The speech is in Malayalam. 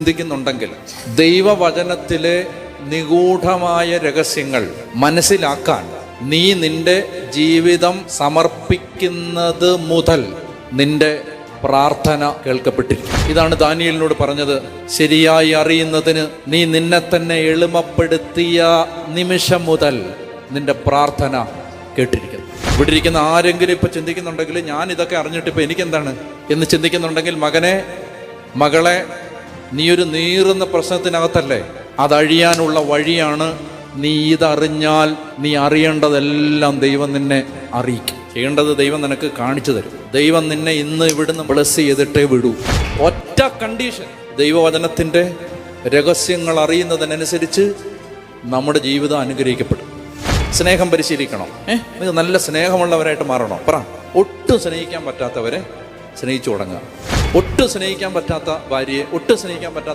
ചിന്തിക്കുന്നുണ്ടെങ്കിൽ ദൈവവചനത്തിലെ നിഗൂഢമായ രഹസ്യങ്ങൾ മനസ്സിലാക്കാൻ നീ നിന്റെ ജീവിതം സമർപ്പിക്കുന്നത് മുതൽ നിന്റെ പ്രാർത്ഥന കേൾക്കപ്പെട്ടിരിക്കും. ഇതാണ് ദാനിയേലിനോട് പറഞ്ഞത്. ശരിയായി അറിയുന്നതിന് നീ നിന്നെ തന്നെ എളിമപ്പെടുത്തിയ നിമിഷം മുതൽ നിന്റെ പ്രാർത്ഥന കേട്ടിരിക്കുന്നു. ഇവിടെ ഇരിക്കുന്ന ആരെങ്കിലും ഇപ്പൊ ചിന്തിക്കുന്നുണ്ടെങ്കിൽ ഞാൻ ഇതൊക്കെ അറിഞ്ഞിട്ട് ഇപ്പൊ എനിക്കെന്താണ് എന്ന് ചിന്തിക്കുന്നുണ്ടെങ്കിൽ, മകനെ, മകളെ, നീയൊരു നീറുന്ന പ്രശ്നത്തിനകത്തല്ലേ? അതഴിയാനുള്ള വഴിയാണ്. നീ ഇതറിഞ്ഞാൽ നീ അറിയേണ്ടതെല്ലാം ദൈവം നിന്നെ അറിയിക്കും. ചെയ്യേണ്ടത് ദൈവം നിനക്ക് കാണിച്ചു തരും. ദൈവം നിന്നെ ഇന്ന് ഇവിടുന്ന് ബ്ലസ് ചെയ്തിട്ടേ വിടൂ. ഒറ്റ കണ്ടീഷൻ, ദൈവവചനത്തിൻ്റെ രഹസ്യങ്ങൾ അറിയുന്നതിനനുസരിച്ച് നമ്മുടെ ജീവിതം അനുഗ്രഹിക്കപ്പെടും. സ്നേഹം പരിശീലിക്കണം. നിങ്ങൾ നല്ല സ്നേഹമുള്ളവരായിട്ട് മാറണം. പറ, ഒട്ടും സ്നേഹിക്കാൻ പറ്റാത്തവരെ സ്നേഹിച്ചു തുടങ്ങുക. ഒട്ടും സ്നേഹിക്കാൻ പറ്റാത്ത ഭാര്യയെ, ഒട്ടും സ്നേഹിക്കാൻ പറ്റാത്ത